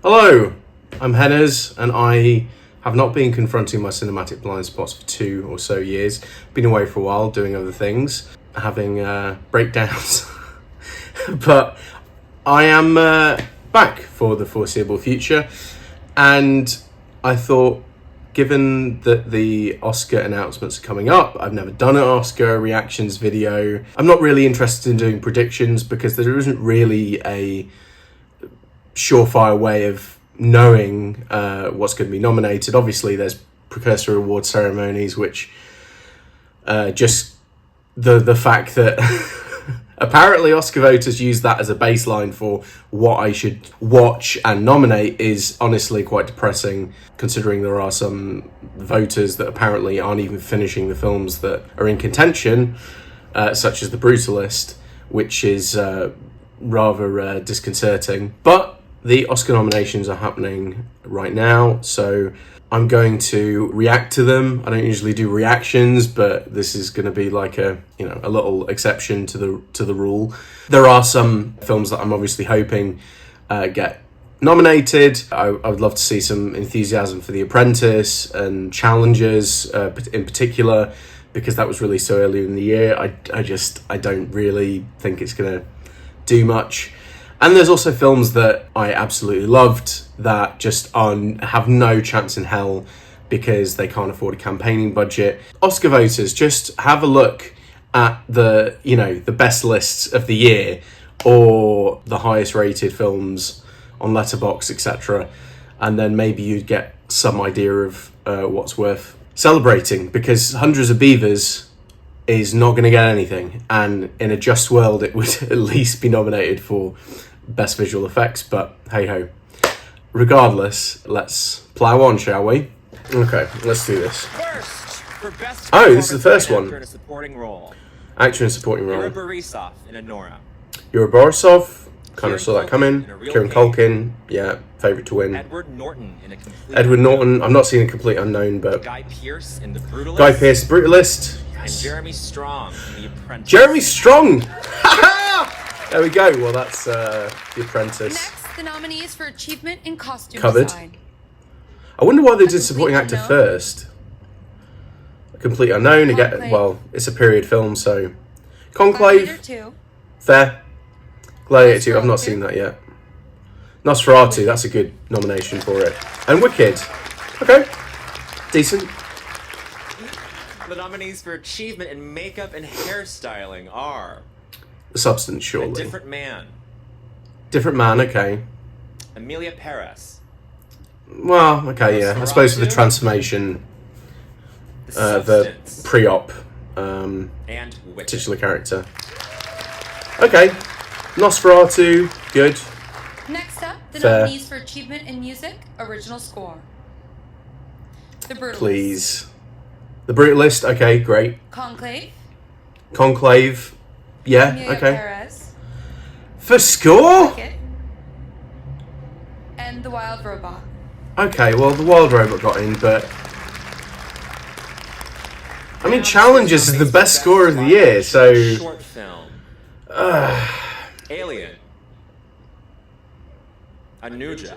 Hello, I'm Henners, and I have not been confronting my cinematic blind spots for 2 or so years. Been away for a while, doing other things, having breakdowns. But I am back for the foreseeable future, and I thought, given that the Oscar announcements are coming up, I've never done an Oscar reactions video. I'm not really interested in doing predictions because there isn't really a surefire way of knowing what's going to be nominated. Obviously, there's precursor award ceremonies, which just the fact that apparently Oscar voters use that as a baseline for what I should watch and nominate is honestly quite depressing, considering there are some voters that apparently aren't even finishing the films that are in contention, such as The Brutalist, which is rather disconcerting. But the Oscar nominations are happening right now, so I'm going to react to them. I don't usually do reactions, but this is going to be like a little exception to the rule. There are some films that I'm obviously hoping get nominated. I would love to see some enthusiasm for The Apprentice and Challengers in particular, because that was released so early in the year. I don't really think it's going to do much. And there's also films that I absolutely loved that just have no chance in hell because they can't afford a campaigning budget. Oscar voters, just have a look at the best lists of the year or the highest rated films on Letterboxd, etc. And then maybe you'd get some idea of what's worth celebrating, because Hundreds of Beavers is not going to get anything, and in a just world it would at least be nominated for best visual effects, but hey ho. Regardless, let's plow on, shall we? Okay, let's do this. First, for best this is the first one. Actor in a supporting role. Actor in a supporting role. Yuri Borisov in Anora. Yuri Borisov, kind of Kieran saw that coming. Culkin in A Real Kieran Pain. Culkin, yeah, favourite to win. Edward Norton in A Complete Edward Unknown. Norton, I've not seen A Complete Unknown, but Guy Pearce in The Brutalist. Guy Pearce, Brutalist. And Yes. Jeremy Strong in The Apprentice. Jeremy Strong! There we go. Well, that's The Apprentice. Next, the nominees for achievement in costume Covered. design. I wonder why they A did supporting Complete actor Unknown. first. A Complete Unknown, again, Conclave. well, it's a period film, so... Gladiator Conclave, 2. fair. Gladiator 2, I've not Nosferatu. seen that yet. Nosferatu, that's a good nomination for it. And Wicked. Okay. Decent. The nominees for achievement in makeup and hairstyling are The Substance, A surely. Different Man, Different Man, okay. Amelia Perez, Well, okay, yeah. I suppose for the transformation, The the Substance, pre-op and Wicked. titular character. Okay. Nosferatu, good. Next up, the Fair. nominees for achievement in music, original score. The Brutalist. Please. The Brutalist, okay, great. Conclave. Conclave, yeah, Amelia okay. Perez. For score? Wicked. And The Wild Robot. Okay, well, the Wild Robot got in, but... I mean, Challenges is the best score of the year, so... Short film. Alien. Anuja.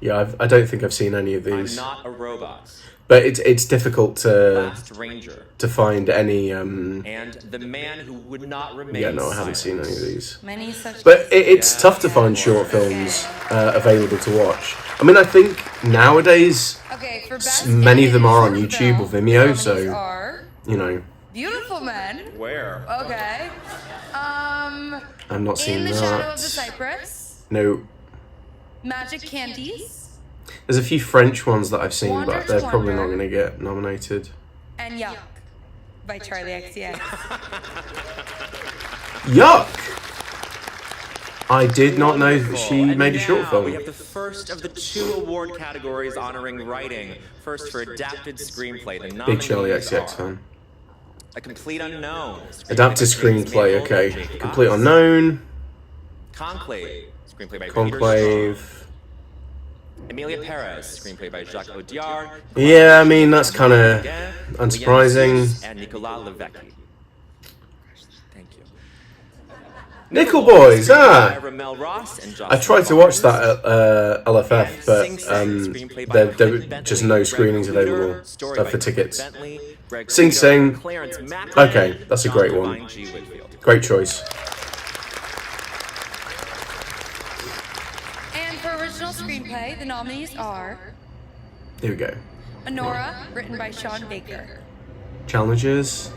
Yeah, I don't think I've seen any of I'm these. Not a Robot. But it's difficult to Last Ranger. find any... And The Man Who Would Not Remain Yeah, no, I haven't seen Silent. any of these. Many such. But it's tough to find short films available to watch. I mean, I think nowadays, Okay, for best many of them are on animated YouTube short or film, Vimeo, the so- nominees are you know, Beautiful Men. Where? Okay. I'm not In seeing the Shadow of the that. Cypress. No. Magic Candies. There's a few French ones that I've seen, Wander but to they're probably not Wonder. going to get nominated. And Yuck by Charlie XCX. Yuck! I did not know that she And made a short now film. We have the first of the 2 award categories honoring writing. First for adapted screenplay. The Big Charlie nominees XCX are fan. A Complete Unknown. Adapted by James screenplay, Mangold and okay. J.P. Complete Cox. Unknown. Conclave. Screenplay by Peter Conclave. Strong. Emalia Perez. Screenplay by Jacques Audiard. Yeah, I mean, that's kind of unsurprising. And Nicolas Levesque. Thank you. Nickel Boys, By Ramel Ross and I tried to watch that at LFF, but there were just no screenings available for tickets. Sing Sing, okay, that's a great one. Great choice. And for original screenplay, the nominees are Here we go. Honora, written by Sean Baker. Challenges.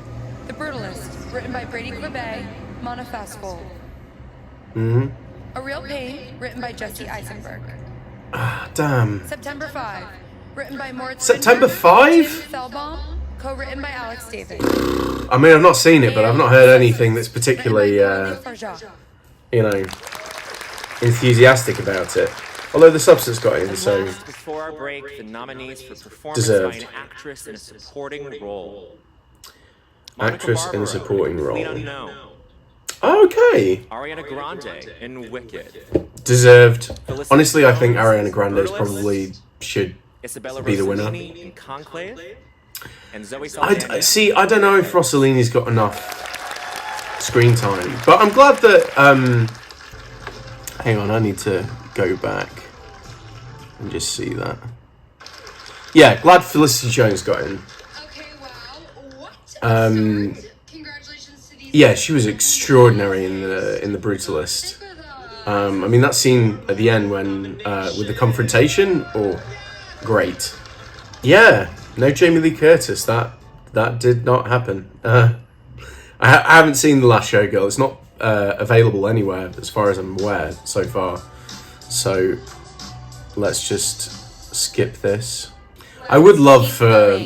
The Brutalist, written by Brady Corbet, Mona Fastfold. A Real Pain, written by Jesse Eisenberg. Ah, damn. September 5, written by Moritz September Binder, 5? Tim Thelbaum, co-written by Alex David. I mean, I've not seen it, but I've not heard anything that's particularly, Written by Claudia Farjat. you know, enthusiastic about it. Although the substance got in, so Last, before our break, the nominees for performance Deserved. by an actress in a supporting role. Actress in a Monica supporting Barbaro, role. Complete Unknown. Okay, Ariana Grande in Wicked. deserved. Felicity Honestly, I think Jones, Ariana Grande Brutalist. probably should Isabella be the winner. Rossellini in Conclave. And Zoe I Saldana. see. I don't know if Rossellini's got enough screen time, but I'm glad that. Hang on, I need to go back and just see that. Yeah, glad Felicity Jones got in. Okay, wow. What? Congratulations to these. Yeah, she was extraordinary in the Brutalist. I mean, that scene at the end when with the confrontation, great. Yeah, no Jamie Lee Curtis. That did not happen. I haven't seen The Last Showgirl. It's not available anywhere as far as I'm aware so far. So let's just skip this. I would love for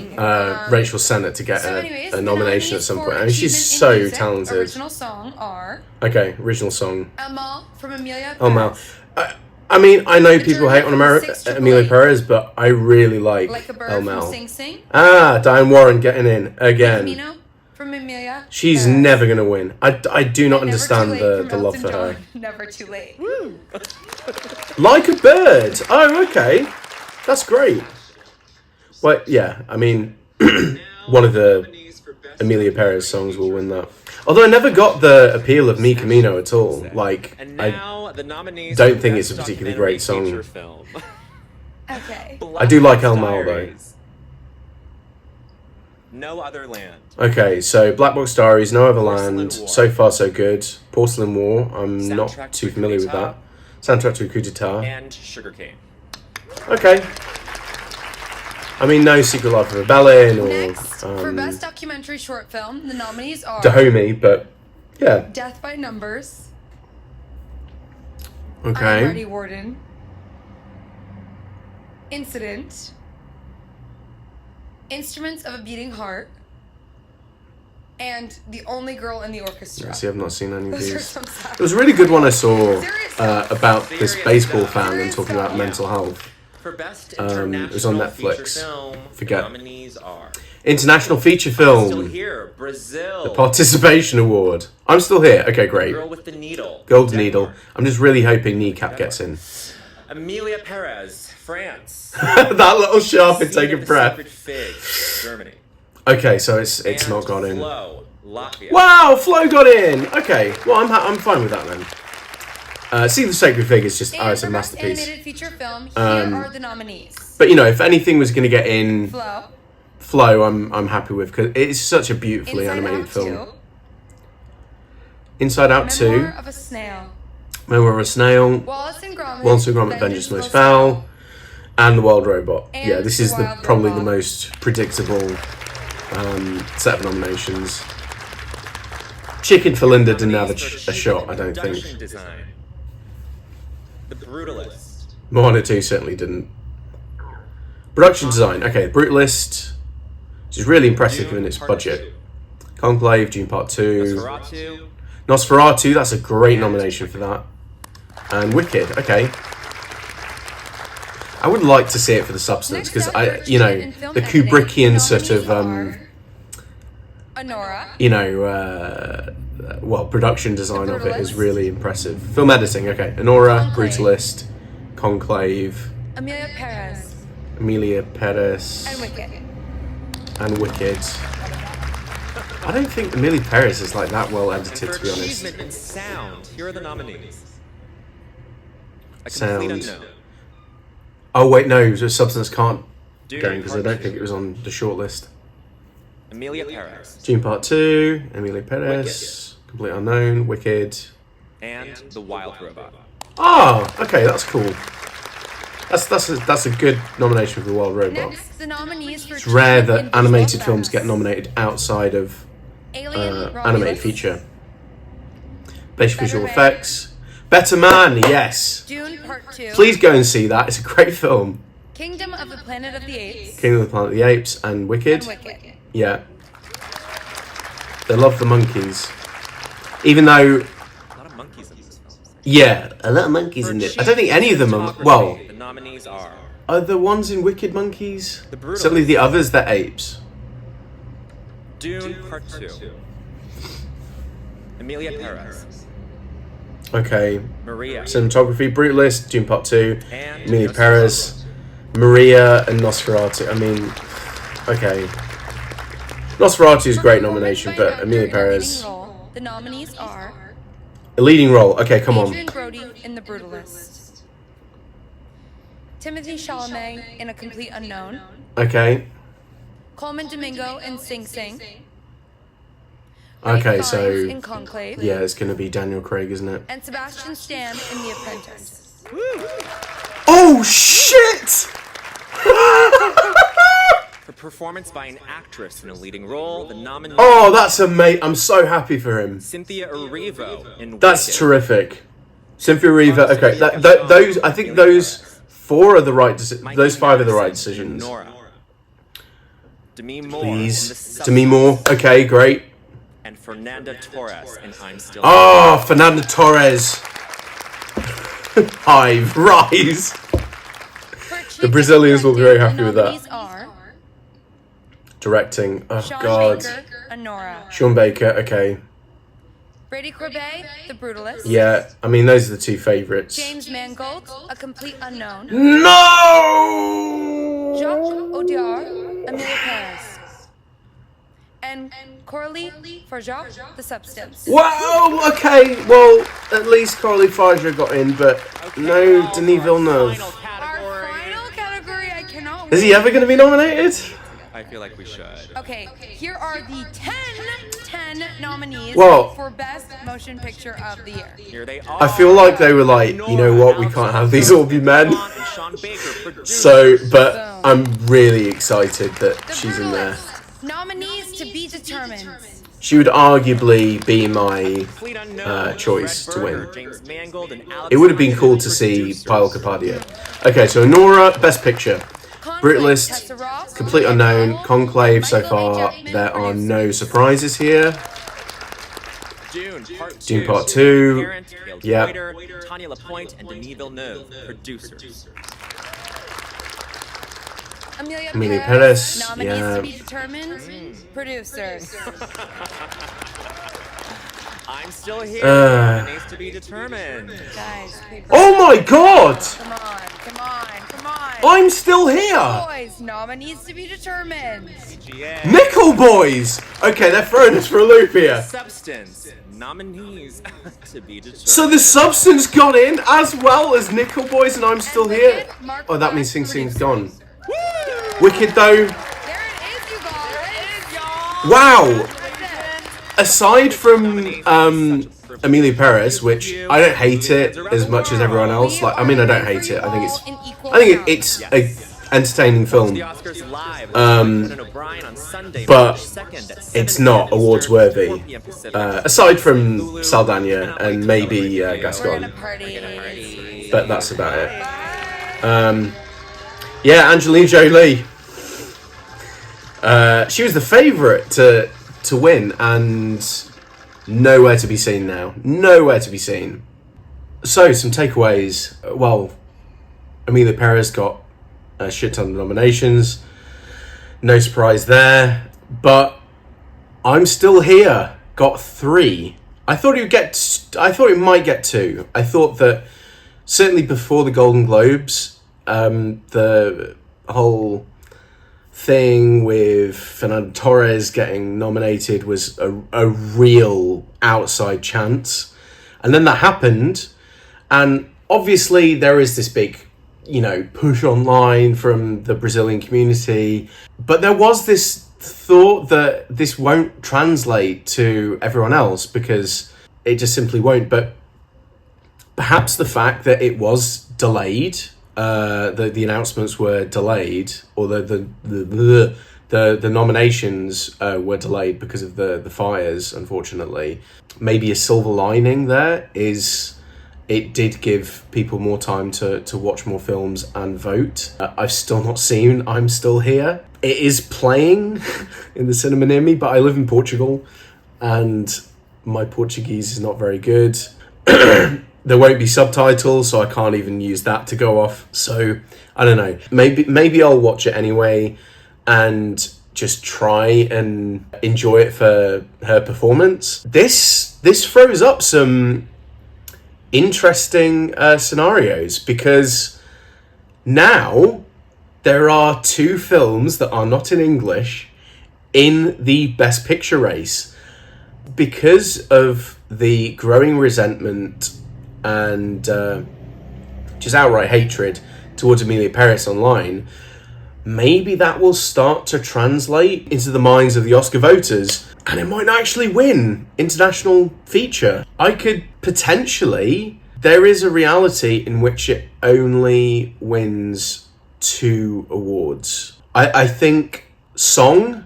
Rachel Sennett to get a nomination at some point. I mean, she's so talented. Original song are Okay, original song. Amal from Amelia. Oh, Mal. Perez. I mean, I know people hate on Amelia Perez, but I really like Like a Bird El from Mal. Sing Sing. Ah, Diane Warren getting in again. Camino from Amelia. She's Perez. never going to win. I do not Never understand Too Late the from love Elton for her. John. Never too late. Like a Bird. Oh, okay. That's great. Well, yeah, I mean, one of the Amelia Perez songs will win that. Although I never got the appeal of Mi Camino at all. Like, And I now the nominees don't for think Best it's a particularly Documentary great song. Feature Film. Okay. I do like El Mal, though. Diaries. No Other Land. Okay, so Black Box Diaries, No Other Porcelain Land, War. So Far So Good, Porcelain War, I'm not Soundtrack too to familiar with Coup that. Soundtrack to a Coup d'etat. And Sugarcane. Okay. I mean, no Secret Life of a Ballad or Next, for Best Documentary Short Film, the nominees are Dahomey, but yeah, Death by Numbers, okay. Marty Warden, Incident, Instruments of a Beating Heart, and The Only Girl in the Orchestra. See, I've not seen any of Those are these. some sad- There was a really good one I saw Serious about this Serious baseball stuff. fan and Serious talking about stuff. mental health. For Best it was on International Netflix. Feature Film, Forget. the nominees are International Feature Still Film, Here, Brazil, Participation Award. I'm still here. Okay, great. Girl with the Needle, Golden Denmark. Needle. I'm just really hoping Kneecap gets in. Amelia Perez, France. That little sharp intake Seed of the breath. Sacred Fig, Germany. Okay, so it's And not got in. Flow, Latvia. Wow, Flo got in. Okay, well I'm fine with that then. See the Sacred Fig is just And it's a for Best masterpiece. Animated Feature Film, here are the nominees. But you know, if anything was going to get in Flow, Flow, I'm happy with because it's such a beautifully Inside animated Out film. 2, Inside Out Memoir 2, of a Snail, Memoir of a Snail, Wallace and Gromit, Wallace and Gromit: Vengeance Most Foul, and The Wild Robot. And Yeah, this is The the Wild probably the Robot. most predictable set of nominations. Chicken for Linda didn't have Nominees for a shot, I Achievement in don't Production think. Design. The Brutalist. Moana 2 certainly didn't. Production design. Okay, Brutalist, which is really impressive given its Part budget. Conclave, Dune Part 2. Nosferatu. Nosferatu, that's a great nomination for that. And Wicked, okay. I would like to see it for the substance because Next up, for you know, achievement in film the editing, Kubrickian the sort of nominees are Honora, you know, well, production design of it is Brutalist. really impressive. Film editing, okay. Honora, Conclave. Brutalist, Conclave, Amelia Perez, Amelia Perez, and Wicked. and Wicked. I don't think Amelia Perez is like that well And edited, for to be honest. achievement in sound, here are the nominees. A complete Sound. unknown. Oh wait, no, so Substance can't Dune go because I Part don't 2. think it was on the shortlist. Amelia Perez. Dune Part 2, Amelia Perez, Complete Unknown, Wicked. And The Wild Robot. Oh, okay, that's cool. That's a good nomination for The Wild Robot. Next, the nominees for It's rare achievement in that animated visual films get effects. nominated outside of Alien, animated Romulus, feature. Best visual Man. effects. Better Man, yes. Dune Part 2, Please go and see that. It's a great film. Kingdom of the Planet of the Apes, Kingdom of the Planet of the Apes and Wicked. and Wicked. Yeah. They love the monkeys. Even though, A lot of monkeys in this film. yeah, a lot of monkeys in it. I don't think any of them are, well, The nominees are are the ones in Wicked monkeys? The Brutalist. Certainly the others, they're apes. Dune Part 2. Amelia Perez. Okay. Maria. Cinematography, Brutalist, Dune Part 2, And Amelia Nosferatu. Perez, Maria, and Nosferatu. I mean, okay. Nosferatu is a great nomination, Performance but by an Amelia actor in a Perez. leading role, the nominees are A leading role. Okay, come Adrian on. Brody in The Brutalist, Timothy Chalamet in A Complete Unknown, Okay. Coleman Domingo in Sing Sing, Okay, Ralph so Fiennes in Conclave, yeah, it's gonna be Daniel Craig, isn't it? and Sebastian Stan in The Apprentice. Oh shit! For performance by an actress in a leading role, the nominees Oh, that's amazing! I'm so happy for him. Cynthia Erivo in That's Wicked. terrific. Cynthia Erivo. Okay, those. I think those four are the right. Those five are the right decisions. Nora. Demi Moore in The Please, Demi Substance. Moore. Okay, great. And Fernanda Torres in I'm Still Oh, Fernando Torres. Hive, rise. For achievement Brazilians will be directing, very happy the with that. nominees are Directing. Oh Sean God. Baker, Honora, Sean Baker. Okay. Brady Corbet, The Brutalist, Yeah. I mean, those are the two favorites. James Mangold, A Complete Unknown, No. Jacques Audiard, Amelia Perez, and Coralie Farjat, The Substance. Wow. Okay. Well, at least Coralie Farger got in, but no Denis Villeneuve. Final Our category. final category, I cannot Is he wait. ever going to be nominated? I feel like we should. Okay, here are the 10 nominees Well- for Best Motion Picture of the Year. Here they are. I feel like they were like, you know what? We can't have these all be men. Sean Baker, producer. So, but I'm really excited that The she's in there. Brutalist, nominees to be determined. She would arguably be my. Complete Unknown, choice Brett to win. Berger, James Mangold, and Alex It would have been cool to Hines, see producers. Paolo Capadia. Okay, so Nora, Best Picture. Conclave, Brutalist, Tessa Ross, Complete Olivia Unknown, Colman, Conclave so Michael A. far. Jackman, There are no producers. surprises here. Dune Part 2. Dune Part 2. Parent, Gail Yeah. Schroeder, Tanya LaPointe, and Denis Villeneuve, producers. Amelia Perez, Perez, nominees yeah. to be determined. Producers. I'm still here. Uh. Nominees to be determined. Guys, paper. Oh my god! Come on, come on, come on. I'm still here! Boys, nominees to be determined. GA. Nickel Boys! Okay, they're throwing us for a loop here. Substance. Nominees to be determined. So the Substance got in as well as Nickel Boys and I'm still here? Oh, that means Sing Sing's gone. Wicked though. There it is, you guys. Wow! Aside from Amelia Perez, which I don't hate it as much as everyone else. Like, I mean, I don't hate it. I think it's a entertaining film, The Oscars live. Um, O'Brien on Sunday, but March 2nd at it's 7 not p.m. awards Eastern, 4 worthy. p.m. Pacific. Aside from Hulu. Saldana Cannot wait and to maybe celebrate you. We're gonna Gascon, party. but that's about it. Yeah, Angelina Jolie. She was the favourite to win, and nowhere to be seen now. Nowhere to be seen. So, some takeaways. Well, Amelia Perez got a shit ton of nominations. No surprise there. But I'm still here. Got 3. I thought it might get 2. I thought that certainly before the Golden Globes, the whole thing with Fernando Torres getting nominated was a real outside chance. And then that happened, and obviously there is this big, push online from the Brazilian community, but there was this thought that this won't translate to everyone else because it just simply won't. But perhaps the fact that it was delayed, the announcements were delayed, or the nominations were delayed because of the fires, unfortunately. Maybe a silver lining there is it did give people more time to watch more films and vote. I've still not seen I'm Still Here. It is playing in the cinema near me, but I live in Portugal and my Portuguese is not very good. There won't be subtitles, so I can't even use that to go off. So I don't know. Maybe I'll watch it anyway and just try and enjoy it for her performance. This throws up some interesting scenarios, because now there are 2 films that are not in English in the Best Picture race because of the growing resentment and just outright hatred towards Emilia Paris online. Maybe that will start to translate into the minds of the Oscar voters, and it might actually win international feature. I could potentially... There is a reality in which it only wins 2 awards. I think Song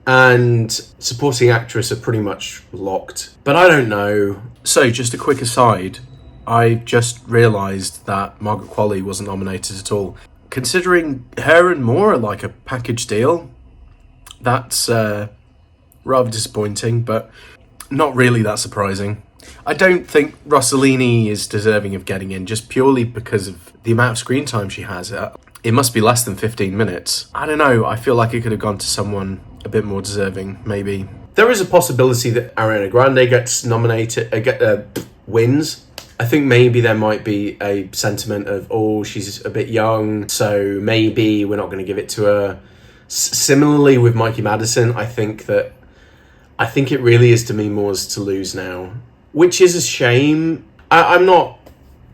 and Supporting Actress are pretty much locked, but I don't know. So, just a quick aside, I just realised that Margaret Qualley wasn't nominated at all. Considering her and Moore are like a package deal, that's rather disappointing, but not really that surprising. I don't think Rossellini is deserving of getting in, just purely because of the amount of screen time she has. It must be less than 15 minutes. I don't know, I feel like it could have gone to someone a bit more deserving, maybe. There is a possibility that Ariana Grande gets nominated, wins. I think maybe there might be a sentiment of, she's a bit young, so maybe we're not going to give it to her. Similarly with Mikey Madison, I think it really is Demi Moore's to lose now, which is a shame. I'm not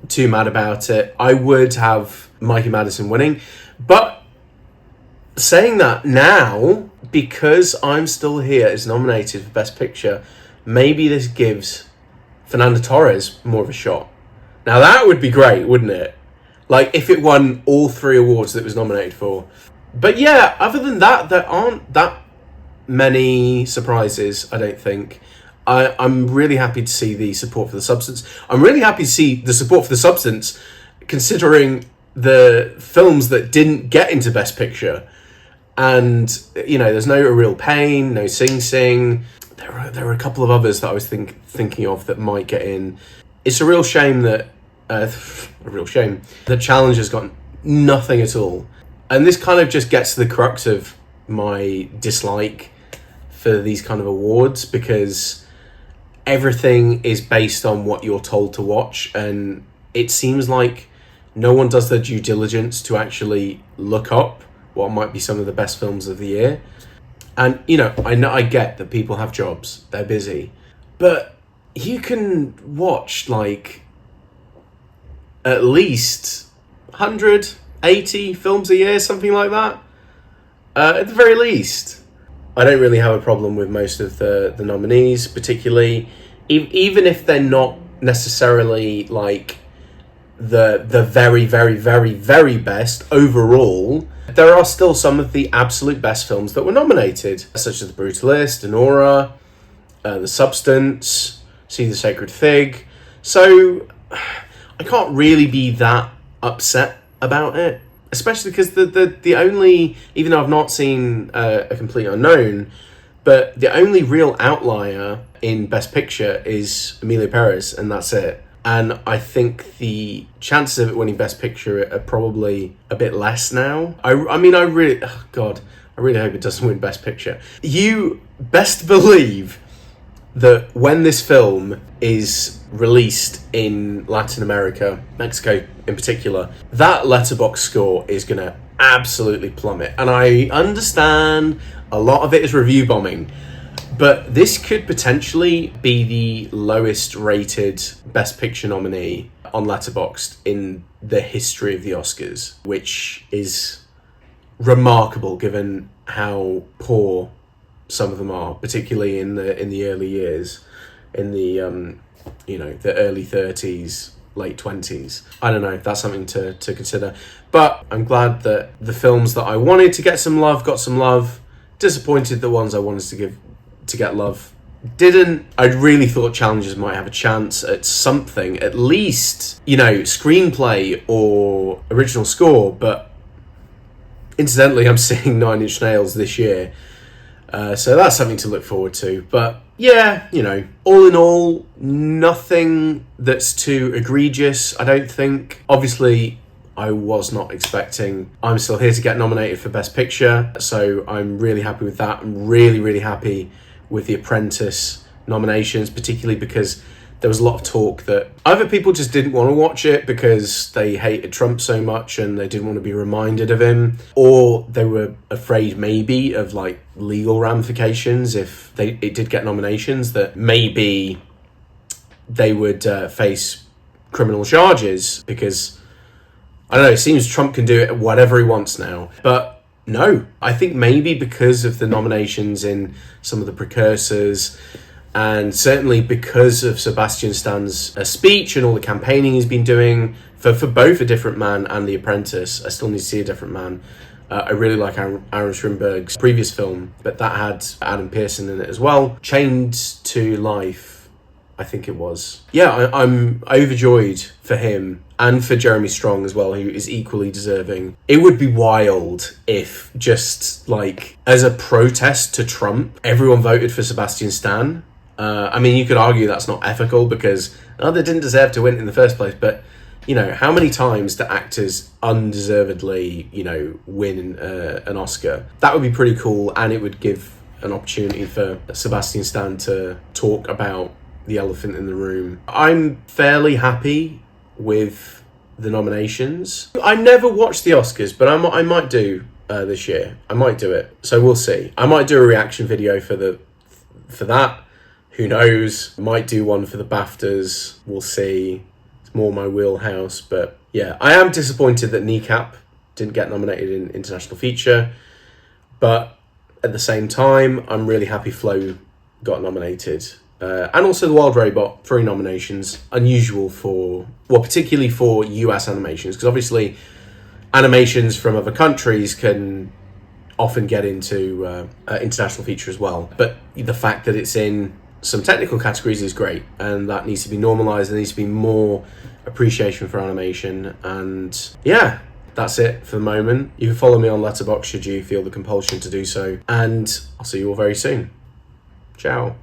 too mad about it. I would have Mikey Madison winning, but saying that now, because I'm Still Here is nominated for Best Picture, maybe this gives Fernando Torres more of a shot. Now that would be great, wouldn't it? Like if it won all 3 awards that it was nominated for. But yeah, other than that, there aren't that many surprises, I don't think. I'm really happy to see the support for The Substance. I'm really happy to see the support for The Substance, considering the films that didn't get into Best Picture. And, there's no A Real Pain, no Sing Sing. There are a couple of others that I was thinking of that might get in. It's a real shame that... The challenge has got nothing at all. And this kind of just gets to the crux of my dislike for these kind of awards, because everything is based on what you're told to watch, and it seems like no one does their due diligence to actually look up what might be some of the best films of the year. And I get that people have jobs, they're busy, but you can watch like at least 180 films a year, something like that, at the very least. I don't really have a problem with most of the nominees, particularly, even if they're not necessarily like the very, very, very, very best overall. There are still some of the absolute best films that were nominated, such as The Brutalist, Anora, The Substance, See the Sacred Fig. So I can't really be that upset about it. Especially because the only, even though I've not seen A Complete Unknown, but the only real outlier in Best Picture is Emilia Paris, and that's it. And I think the chances of it winning Best Picture are probably a bit less now. I really hope it doesn't win Best Picture. You best believe that when this film is released in Latin America, Mexico in particular, that Letterboxd score is going to absolutely plummet. And I understand a lot of it is review bombing, but this could potentially be the lowest rated Best Picture nominee on Letterboxd in the history of the Oscars, which is remarkable given how poor some of them are, particularly in the early years, in the the early 30s, late 20s. I don't know, that's something to consider. But I'm glad that the films that I wanted to get some love got some love. Disappointed the ones I wanted to get love didn't. I really thought Challengers might have a chance at something, at least, screenplay or original score. But incidentally, I'm seeing Nine Inch Nails this year, so that's something to look forward to. But yeah, all in all, nothing that's too egregious, I don't think. Obviously, I was not expecting I'm Still Here to get nominated for Best Picture, so I'm really happy with that. I'm really, really happy with The Apprentice nominations, particularly because there was a lot of talk that either people just didn't want to watch it because they hated Trump so much and they didn't want to be reminded of him, or they were afraid maybe of legal ramifications if it did get nominations, that maybe they would face criminal charges because, I don't know, it seems Trump can do it whatever he wants now. But no, I think maybe because of the nominations in some of the precursors, and certainly because of Sebastian Stan's speech and all the campaigning he's been doing for both A Different Man and The Apprentice. I still need to see A Different Man. I really like Aaron Strindberg's previous film, but that had Adam Pearson in it as well. Chained to Life, I think it was. Yeah, I'm overjoyed for him and for Jeremy Strong as well, who is equally deserving. It would be wild if just as a protest to Trump, everyone voted for Sebastian Stan. You could argue that's not ethical because they didn't deserve to win in the first place, but how many times do actors undeservedly, win an Oscar? That would be pretty cool, and it would give an opportunity for Sebastian Stan to talk about the elephant in the room. I'm fairly happy with the nominations. I never watched the Oscars, but I might do this year. I might do it, so we'll see. I might do a reaction video for that. Who knows? Might do one for the BAFTAs. We'll see. It's more my wheelhouse. But yeah, I am disappointed that Kneecap didn't get nominated in International Feature. But at the same time, I'm really happy Flow got nominated. And also The Wild Robot, 3 nominations. Unusual particularly for US animations. Because obviously, animations from other countries can often get into International Feature as well. But the fact that it's in some technical categories is great, and that needs to be normalized. There needs to be more appreciation for animation. And yeah, that's it for the moment. You can follow me on Letterboxd should you feel the compulsion to do so, and I'll see you all very soon. Ciao.